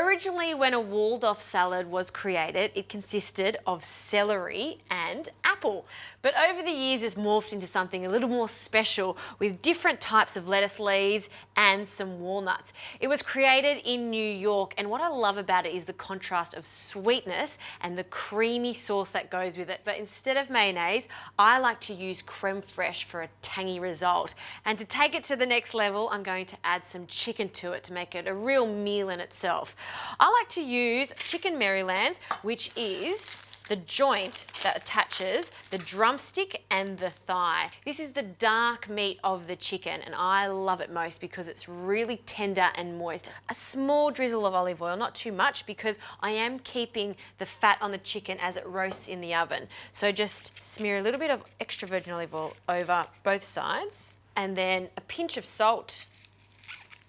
Originally, when a Waldorf salad was created, it consisted of celery and apple. But over the years, it's morphed into something a little more special with different types of lettuce leaves and some walnuts. It was created in New York, and what I love about it is the contrast of sweetness and the creamy sauce that goes with it. But instead of mayonnaise, I like to use creme fraiche for a tangy result. And to take it to the next level, I'm going to add some chicken to it to make it a real meal in itself. I like to use chicken Marylands, which is the joint that attaches the drumstick and the thigh. This is the dark meat of the chicken, and I love it most because it's really tender and moist. A small drizzle of olive oil, not too much, because I am keeping the fat on the chicken as it roasts in the oven. So just smear a little bit of extra virgin olive oil over both sides, and then a pinch of salt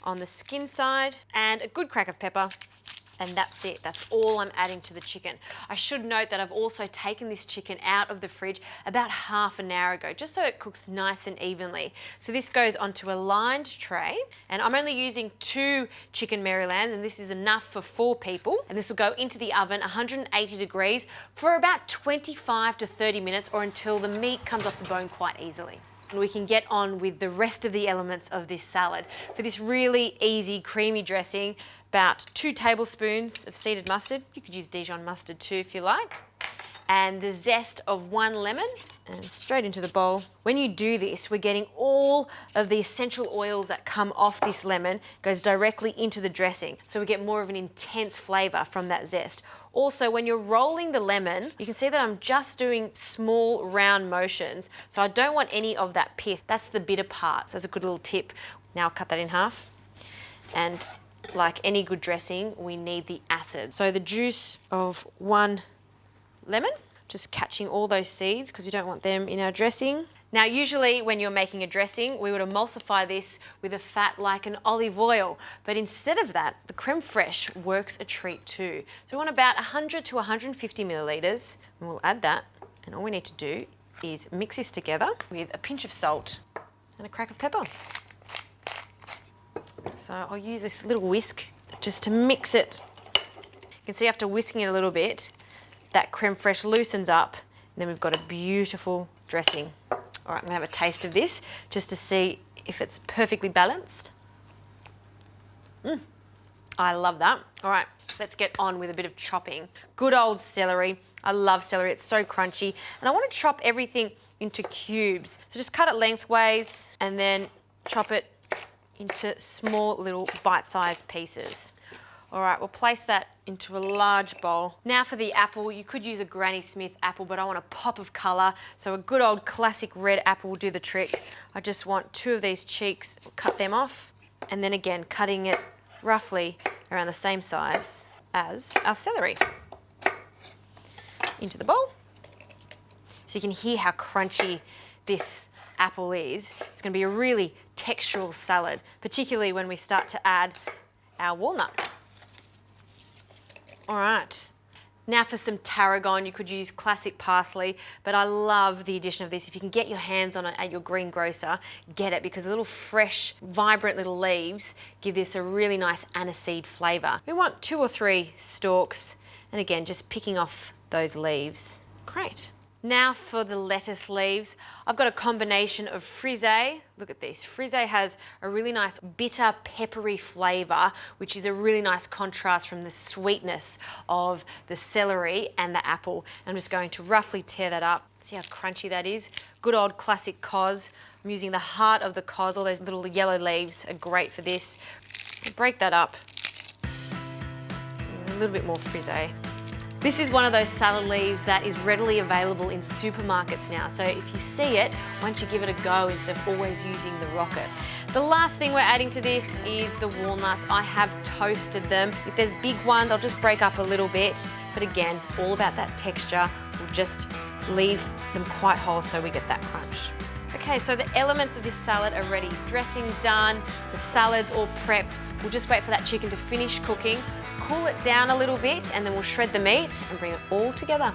on the skin side and a good crack of pepper. And that's it. That's all I'm adding to the chicken. I should note that I've also taken this chicken out of the fridge about half an hour ago, just so it cooks nice and evenly. So this goes onto a lined tray, and I'm only using 2 chicken Marylands, and this is enough for 4 people. And this will go into the oven, 180 degrees, for about 25 to 30 minutes, or until the meat comes off the bone quite easily. And we can get on with the rest of the elements of this salad. For this really easy, creamy dressing, about 2 tablespoons of seeded mustard. You could use Dijon mustard too if you like. And the zest of 1 lemon, and straight into the bowl. When you do this, we're getting all of the essential oils that come off this lemon goes directly into the dressing. So we get more of an intense flavour from that zest. Also, when you're rolling the lemon, you can see that I'm just doing small round motions. So I don't want any of that pith. That's the bitter part. So that's a good little tip. Now I'll cut that in half. And like any good dressing, we need the acid. So the juice of 1 lemon, just catching all those seeds because we don't want them in our dressing. Now, usually when you're making a dressing, we would emulsify this with a fat like an olive oil. But instead of that, the creme fraiche works a treat too. So we want about 100 to 150 millilitres, and we'll add that. And all we need to do is mix this together with a pinch of salt and a crack of pepper. So I'll use this little whisk just to mix it. You can see after whisking it a little bit, that creme fraiche loosens up, and then we've got a beautiful dressing. All right, I'm gonna have a taste of this just to see if it's perfectly balanced. I love that. All right, let's get on with a bit of chopping. Good old celery. I love celery, it's so crunchy. And I wanna chop everything into cubes. So just cut it lengthways and then chop it into small little bite-sized pieces. All right, we'll place that into a large bowl. Now for the apple, you could use a Granny Smith apple, but I want a pop of colour, so a good old classic red apple will do the trick. I just want 2 of these cheeks, cut them off, and then again, cutting it roughly around the same size as our celery. Into the bowl. So you can hear how crunchy this apple is. It's going to be a really textural salad, particularly when we start to add our walnuts. All right, now for some tarragon. You could use classic parsley, but I love the addition of this. If you can get your hands on it at your greengrocer, get it, because the little fresh, vibrant little leaves give this a really nice aniseed flavour. We want 2 or 3 stalks, and again, just picking off those leaves. Great. Now for the lettuce leaves, I've got a combination of frisée. Look at this. Frisée has a really nice bitter, peppery flavour, which is a really nice contrast from the sweetness of the celery and the apple. I'm just going to roughly tear that up. See how crunchy that is? Good old classic cos. I'm using the heart of the cos. All those little yellow leaves are great for this. Break that up. A little bit more frisée. This is one of those salad leaves that is readily available in supermarkets now. So if you see it, why don't you give it a go instead of always using the rocket. The last thing we're adding to this is the walnuts. I have toasted them. If there's big ones, I'll just break up a little bit. But again, all about that texture. We'll just leave them quite whole so we get that crunch. Okay, so the elements of this salad are ready. Dressing done, the salad's all prepped. We'll just wait for that chicken to finish cooking, cool it down a little bit, and then we'll shred the meat and bring it all together.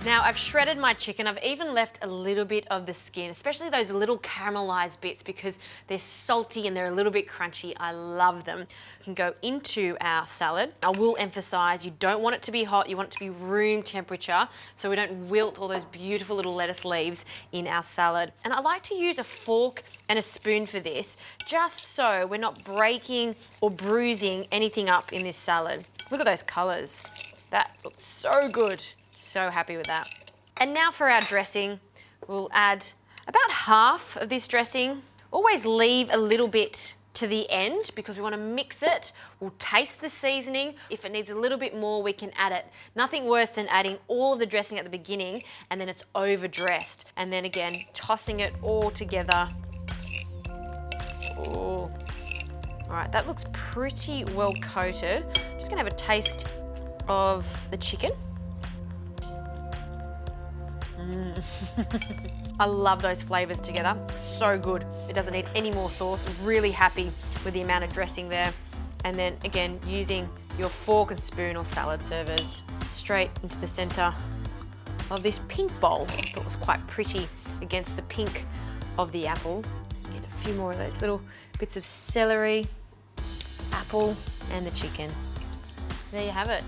Now I've shredded my chicken. I've even left a little bit of the skin, especially those little caramelized bits because they're salty and they're a little bit crunchy. I love them. You can go into our salad. I will emphasize you don't want it to be hot. You want it to be room temperature so we don't wilt all those beautiful little lettuce leaves in our salad. And I like to use a fork and a spoon for this just so we're not breaking or bruising anything up in this salad. Look at those colors. That looks so good. So happy with that. And now for our dressing, we'll add about half of this dressing. Always leave a little bit to the end because we want to mix it. We'll taste the seasoning. If it needs a little bit more, we can add it. Nothing worse than adding all of the dressing at the beginning and then it's overdressed. And then again, tossing it all together. Oh. All right, that looks pretty well coated. I'm just gonna have a taste of the chicken. I love those flavors together, so good. It doesn't need any more sauce. Really happy with the amount of dressing there. And then again, using your fork and spoon or salad servers straight into the center of this pink bowl. I thought it was quite pretty against the pink of the apple. Get a few more of those little bits of celery, apple, and the chicken. There you have it.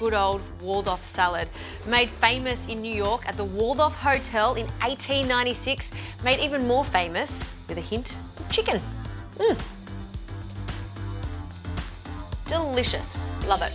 Good old Waldorf salad. Made famous in New York at the Waldorf Hotel in 1896. Made even more famous with a hint of chicken. Delicious. Love it.